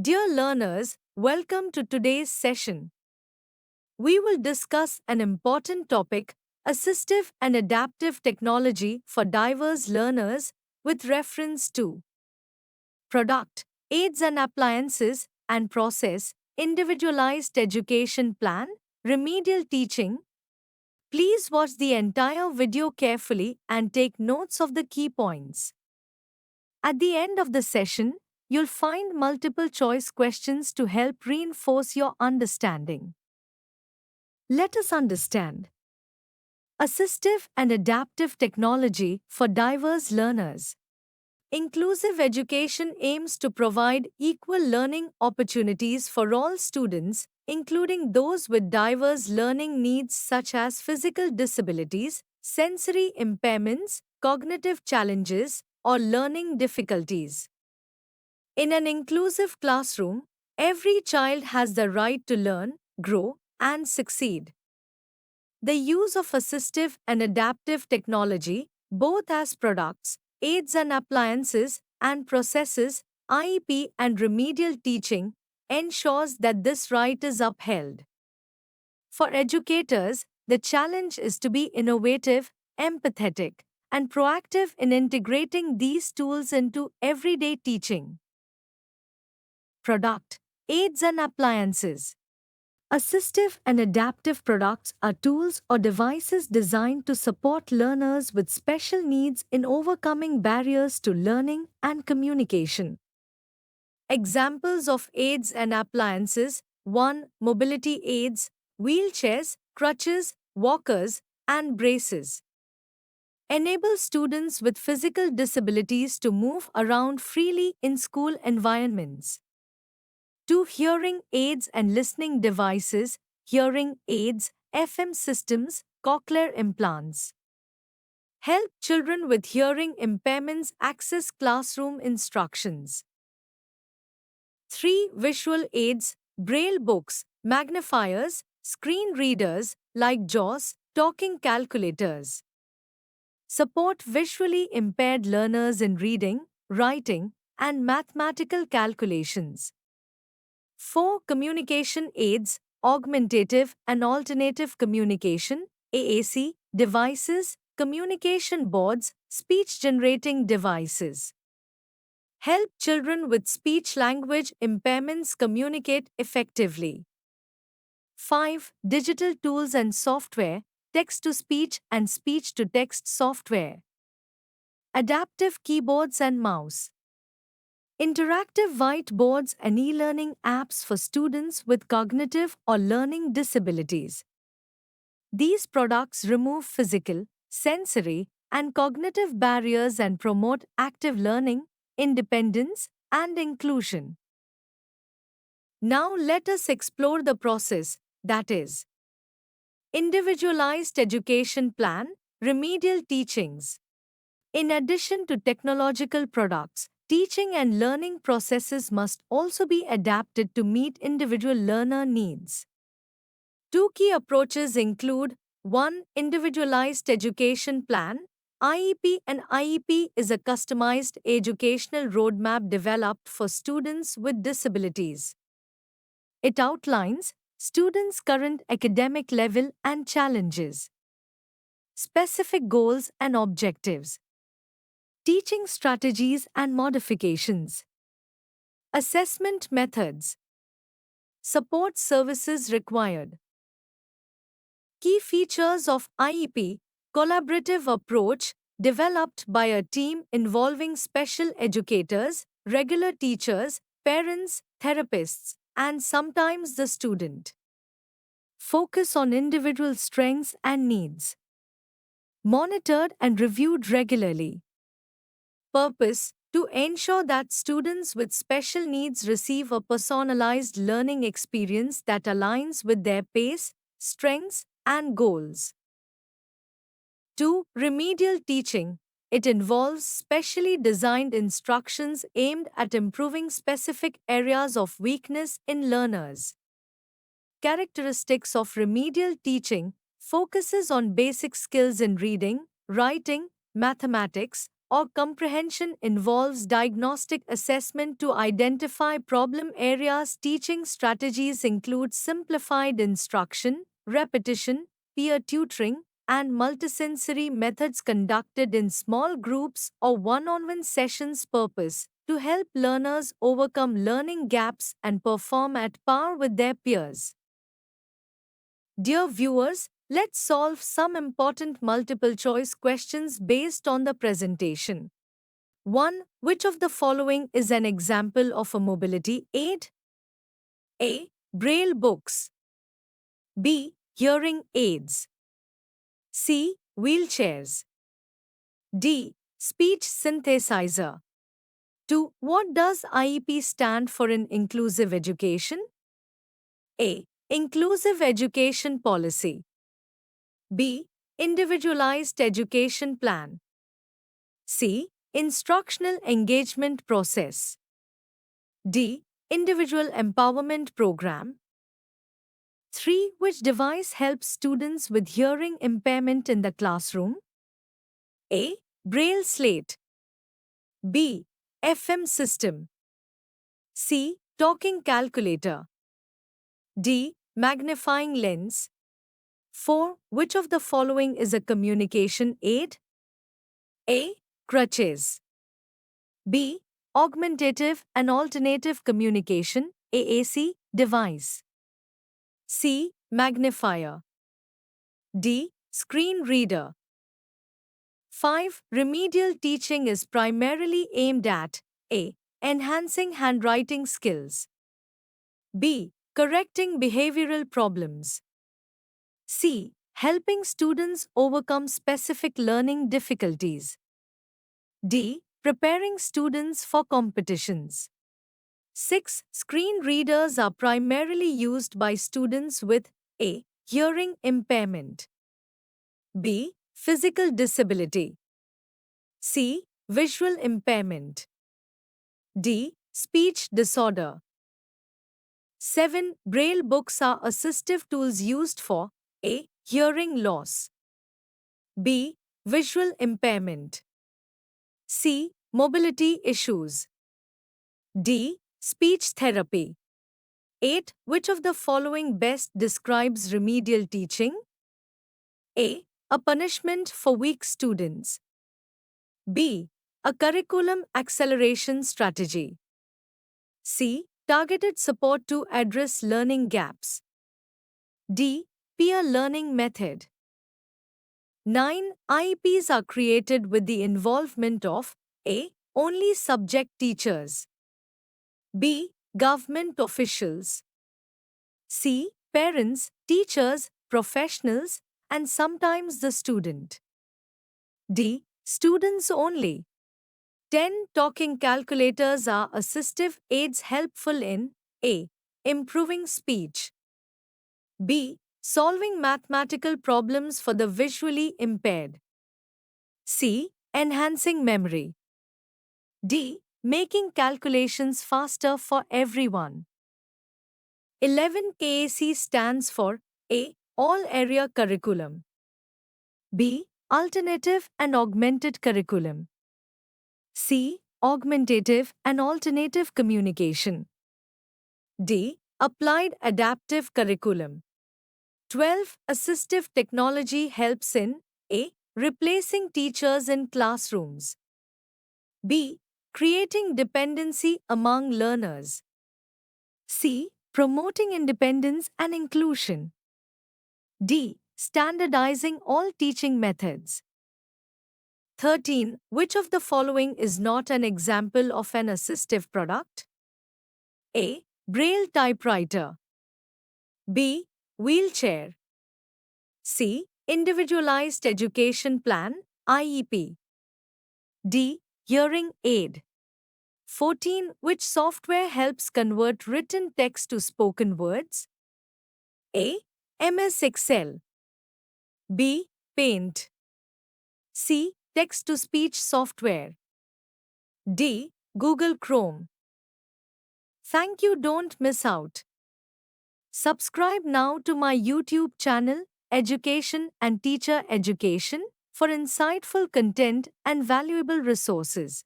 Dear learners, welcome to today's session. We will discuss an important topic, assistive and adaptive technology for diverse learners with reference to product, aids and appliances, and process, individualized education plan, remedial teaching. Please watch the entire video carefully and take notes of the key points. At the end of the session, you'll find multiple choice questions to help reinforce your understanding. Let us understand. Assistive and adaptive technology for diverse learners. Inclusive education aims to provide equal learning opportunities for all students, including those with diverse learning needs such as physical disabilities, sensory impairments, cognitive challenges, or learning difficulties. In an inclusive classroom, every child has the right to learn, grow, and succeed. The use of assistive and adaptive technology, both as products, aids and appliances, and processes, IEP and remedial teaching, ensures that this right is upheld. For educators, the challenge is to be innovative, empathetic, and proactive in integrating these tools into everyday teaching. Product, aids and appliances. Assistive and adaptive products are tools or devices designed to support learners with special needs in overcoming barriers to learning and communication. Examples of aids and appliances: 1. Mobility aids, wheelchairs, crutches, walkers, and braces. Enable students with physical disabilities to move around freely in school environments. 2. Hearing aids and listening devices, hearing aids, FM systems, cochlear implants. Help children with hearing impairments access classroom instructions. 3. Visual aids, braille books, magnifiers, screen readers like JAWS, talking calculators. Support visually impaired learners in reading, writing, and mathematical calculations. 4. Communication aids, augmentative and alternative communication, AAC, devices, communication boards, speech generating devices. Help children with speech language impairments communicate effectively. 5. Digital tools and software, text to speech and speech to text software. Adaptive keyboards and mouse. Interactive whiteboards and e-learning apps for students with cognitive or learning disabilities. These products remove physical, sensory, and cognitive barriers and promote active learning, independence, and inclusion. Now let us explore the process, that is, individualized education plan, remedial teachings. In addition to technological products, teaching and learning processes must also be adapted to meet individual learner needs. Two key approaches include: 1. Individualized education plan, IEP. An IEP is a customized educational roadmap developed for students with disabilities. It outlines students' current academic level and challenges, specific goals and objectives, teaching strategies and modifications, assessment methods, support services required. Key features of IEP: collaborative approach developed by a team involving special educators, regular teachers, parents, therapists, and sometimes the student. Focus on individual strengths and needs. Monitored and reviewed regularly. Purpose: to ensure that students with special needs receive a personalized learning experience that aligns with their pace, strengths, and goals. 2. Remedial teaching. It involves specially designed instructions aimed at improving specific areas of weakness in learners. Characteristics of remedial teaching focuses on basic skills in reading, writing, mathematics, or comprehension involves diagnostic assessment to identify problem areas. Teaching strategies include simplified instruction, repetition, peer tutoring, and multisensory methods conducted in small groups or one-on-one sessions. Purpose to help learners overcome learning gaps and perform at par with their peers. Dear viewers, let's solve some important multiple choice questions based on the presentation. 1. Which of the following is an example of a mobility aid? A. Braille books. B. Hearing aids. C. Wheelchairs. D. Speech synthesizer. 2. What does IEP stand for in inclusive education? A. Inclusive education policy. B. Individualized education plan. C. Instructional engagement process. D. Individual empowerment program. 3. Which device helps students with hearing impairment in the classroom? A. Braille slate. B. FM system. C. Talking calculator. D. Magnifying lens. 4. Which of the following is a communication aid? A. Crutches. B. Augmentative and Alternative Communication AAC device. C. Magnifier. D. Screen reader. 5. Remedial teaching is primarily aimed at A. Enhancing handwriting skills. B. Correcting behavioral problems. C. Helping students overcome specific learning difficulties. D. Preparing students for competitions. 6. Screen readers are primarily used by students with A. Hearing impairment. B. Physical disability. C. Visual impairment. D. Speech disorder. 7. Braille books are assistive tools used for A. Hearing loss. B. Visual impairment. C. Mobility issues. D. Speech therapy. 8. Which of the following best describes remedial teaching? A. A punishment for weak students. B. A curriculum acceleration strategy. C. Targeted support to address learning gaps. D. Peer learning method. 9. IEPs are created with the involvement of A. Only subject teachers. B. Government officials. C. Parents, teachers, professionals, and sometimes the student. D. Students only. 10. Talking calculators are assistive aids helpful in A. Improving speech. B. Solving mathematical problems for the visually impaired. C. Enhancing memory. D. Making calculations faster for everyone. 11. KAC stands for A. All Area Curriculum. B. Alternative and Augmented Curriculum. C. Augmentative and Alternative Communication. D. Applied Adaptive Curriculum. 12. Assistive technology helps in A. Replacing teachers in classrooms. B. Creating dependency among learners. C. Promoting independence and inclusion. D. Standardizing all teaching methods. 13. Which of the following is not an example of an assistive product? A. Braille typewriter. B. Wheelchair. C. Individualized Education Plan IEP. D. Hearing aid. 14. Which software helps convert written text to spoken words? A. MS Excel. B. Paint. C. Text-to-speech software. D. Google Chrome. Thank you, don't miss out. Subscribe now to my YouTube channel, Education and Teacher Education, for insightful content and valuable resources.